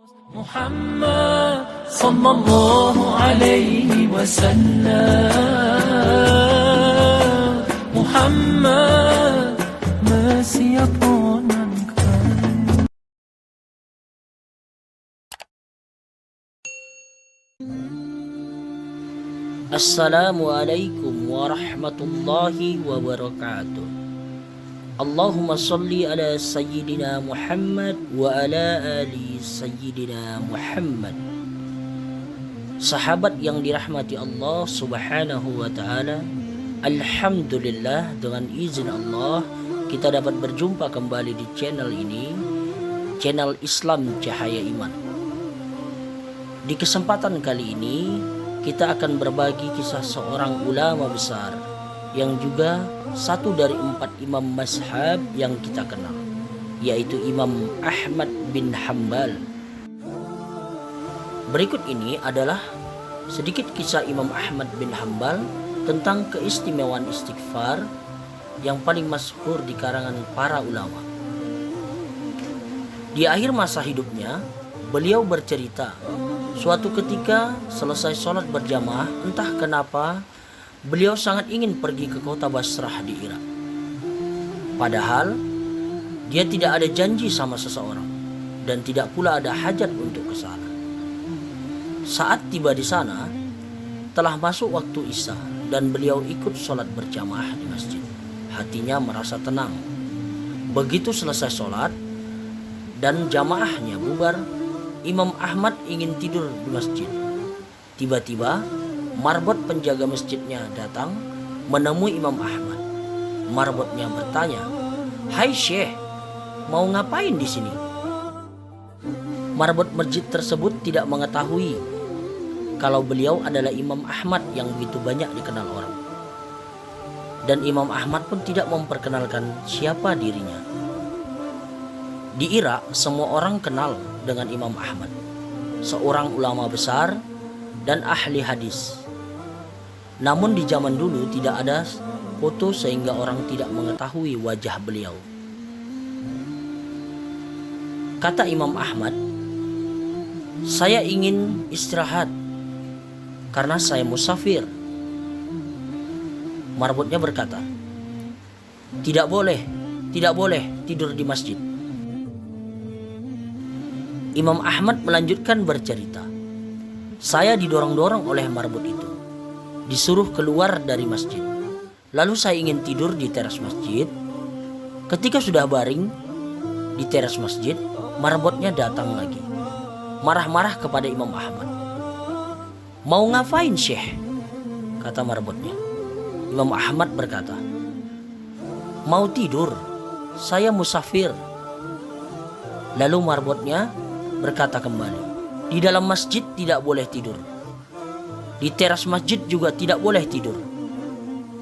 Muhammad sallallahu alaihi wasallam. Muhammad masih ponankan. Assalamualaikum warahmatullahi wabarakatuh. Allahumma salli ala Sayyidina Muhammad wa ala ali Sayyidina Muhammad. Sahabat yang dirahmati Allah subhanahu wa ta'ala, alhamdulillah dengan izin Allah kita dapat berjumpa kembali di channel ini, channel Islam Cahaya Iman. Di kesempatan kali ini kita akan berbagi kisah seorang ulama besar yang juga satu dari 4 imam mazhab yang kita kenal, yaitu Imam Ahmad bin Hanbal. Berikut ini adalah sedikit kisah Imam Ahmad bin Hanbal tentang keistimewaan istighfar yang paling masyhur di karangan para ulama. Di akhir masa hidupnya, beliau bercerita, suatu ketika selesai sholat berjamaah, entah kenapa beliau sangat ingin pergi ke kota Basrah di Irak. Padahal dia tidak ada janji sama seseorang dan tidak pula ada hajat untuk ke sana. Saat tiba di sana, telah masuk waktu Isya dan beliau ikut sholat berjamaah di masjid. Hatinya merasa tenang. Begitu selesai sholat dan jamaahnya bubar, Imam Ahmad ingin tidur di masjid. Tiba-tiba marbot penjaga masjidnya datang menemui Imam Ahmad. Marbotnya bertanya, "Hai Syekh, mau ngapain di sini?" Marbot masjid tersebut tidak mengetahui kalau beliau adalah Imam Ahmad yang begitu banyak dikenal orang. Dan Imam Ahmad pun tidak memperkenalkan siapa dirinya. Di Irak, semua orang kenal dengan Imam Ahmad, seorang ulama besar dan ahli hadis. Namun di zaman dulu tidak ada foto sehingga orang tidak mengetahui wajah beliau. Kata Imam Ahmad, "Saya ingin istirahat karena saya musafir." Marbotnya berkata, tidak boleh tidur di masjid." Imam Ahmad melanjutkan bercerita, "Saya didorong-dorong oleh marbot itu, disuruh keluar dari masjid. Lalu saya ingin tidur di teras masjid. Ketika sudah baring di teras masjid, marbotnya datang lagi, marah-marah kepada Imam Ahmad. Mau ngapain Syekh? Kata marbotnya. Imam Ahmad berkata, mau tidur, saya musafir. Lalu marbotnya berkata kembali, di dalam masjid tidak boleh tidur. Di teras masjid juga tidak boleh tidur.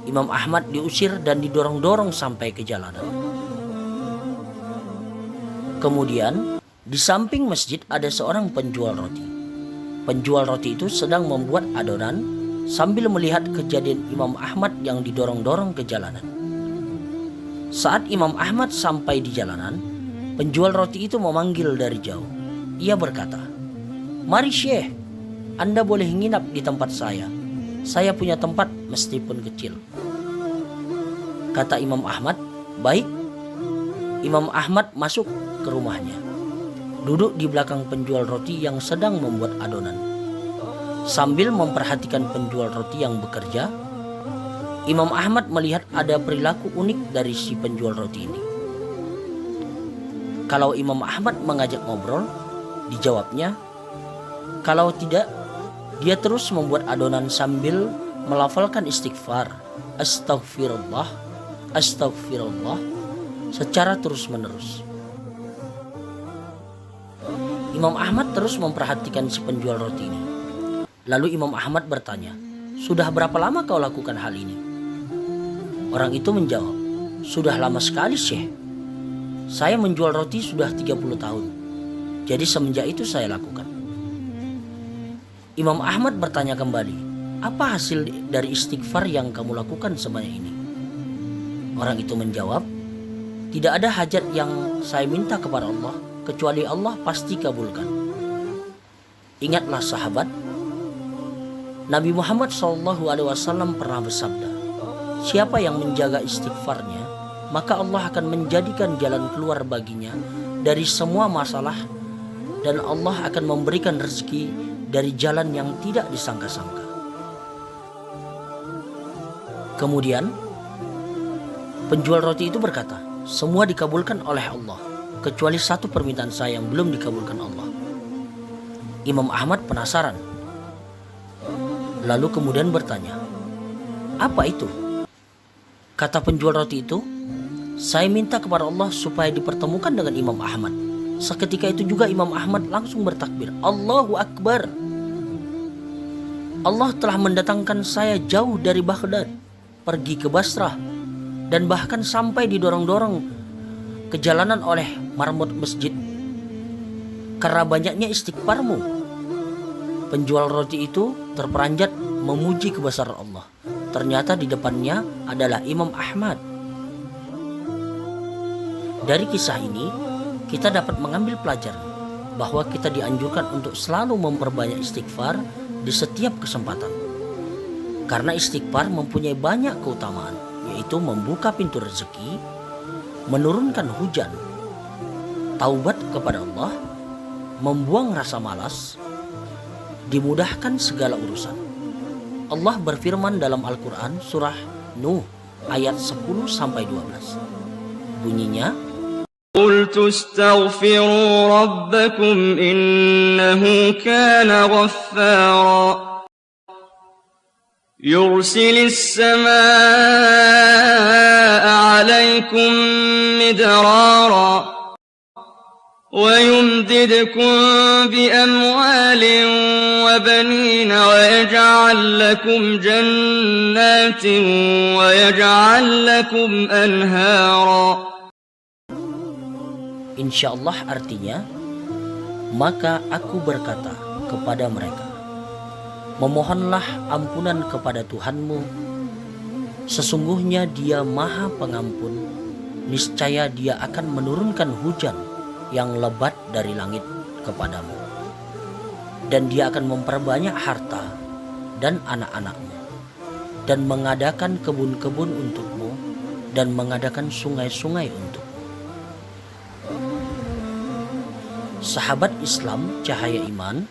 Imam Ahmad diusir dan didorong-dorong sampai ke jalanan. Kemudian di samping masjid ada seorang penjual roti. Penjual roti itu sedang membuat adonan sambil melihat kejadian Imam Ahmad yang didorong-dorong ke jalanan. Saat Imam Ahmad sampai di jalanan, penjual roti itu memanggil dari jauh. Ia berkata, "Mari Syekh, Anda boleh nginap di tempat saya. Saya punya tempat meskipun kecil." Kata Imam Ahmad, "Baik." Imam Ahmad masuk ke rumahnya, duduk di belakang penjual roti yang sedang membuat adonan. Sambil memperhatikan penjual roti yang bekerja, Imam Ahmad melihat ada perilaku unik dari si penjual roti ini. Kalau Imam Ahmad mengajak ngobrol, dijawabnya. Kalau tidak, dia terus membuat adonan sambil melafalkan istighfar, Astaghfirullah, Astaghfirullah, secara terus-menerus. Imam Ahmad terus memperhatikan si penjual roti ini. Lalu Imam Ahmad bertanya, "Sudah berapa lama kau lakukan hal ini?" Orang itu menjawab, "Sudah lama sekali Syekh. Saya menjual roti sudah 30 tahun. Jadi semenjak itu saya lakukan." Imam Ahmad bertanya kembali, "Apa hasil dari istighfar yang kamu lakukan sebanyak ini?" Orang itu menjawab, "Tidak ada hajat yang saya minta kepada Allah, kecuali Allah pasti kabulkan." Ingatlah sahabat, Nabi Muhammad SAW pernah bersabda, siapa yang menjaga istighfarnya, maka Allah akan menjadikan jalan keluar baginya dari semua masalah, dan Allah akan memberikan rezeki dari jalan yang tidak disangka-sangka. Kemudian penjual roti itu berkata, semua dikabulkan oleh Allah, kecuali satu permintaan saya yang belum dikabulkan Allah. Imam Ahmad penasaran, lalu kemudian bertanya, apa itu? Kata penjual roti itu, saya minta kepada Allah supaya dipertemukan dengan Imam Ahmad. Seketika itu juga Imam Ahmad langsung bertakbir, Allahu Akbar. Allah telah mendatangkan saya jauh dari Baghdad, pergi ke Basrah, dan bahkan sampai didorong-dorong ke jalanan oleh marmut masjid karena banyaknya istighfarmu. Penjual roti itu terperanjat memuji kebesaran Allah. Ternyata di depannya adalah Imam Ahmad. Dari kisah ini, kita dapat mengambil pelajaran bahwa kita dianjurkan untuk selalu memperbanyak istighfar di setiap kesempatan. Karena istighfar mempunyai banyak keutamaan, yaitu membuka pintu rezeki, menurunkan hujan, taubat kepada Allah, membuang rasa malas, dimudahkan segala urusan. Allah berfirman dalam Al-Quran surah Nuh ayat 10-12. Bunyinya, قُلْتُ اسْتَغْفِرُوا رَبَّكُمْ إِنَّهُ كَانَ غَفَّارًا يُرْسِلِ السَّمَاءَ عَلَيْكُمْ مِدْرَارًا وَيُمْدِدْكُمْ بِأَمْوَالٍ وَبَنِينَ وَيَجْعَلْ لَكُمْ جَنَّاتٍ وَيَجْعَلْ لَكُمْ أَنْهَارًا. insyaallah artinya, maka aku berkata kepada mereka, memohonlah ampunan kepada Tuhanmu, sesungguhnya Dia Maha Pengampun, niscaya Dia akan menurunkan hujan yang lebat dari langit kepadamu, dan Dia akan memperbanyak harta dan anak-anakmu, dan mengadakan kebun-kebun untukmu, dan mengadakan sungai-sungai untukmu. Sahabat Islam Cahaya Iman,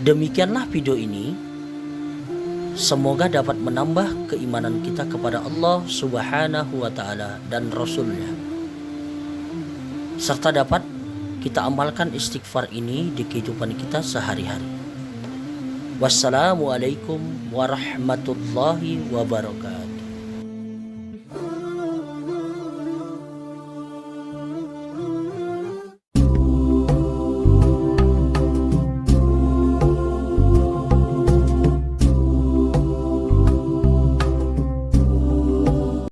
demikianlah video ini. Semoga dapat menambah keimanan kita kepada Allah Subhanahu wa Ta'ala dan Rasul-Nya, serta dapat kita amalkan istighfar ini di kehidupan kita sehari-hari. Wassalamualaikum warahmatullahi wabarakatuh.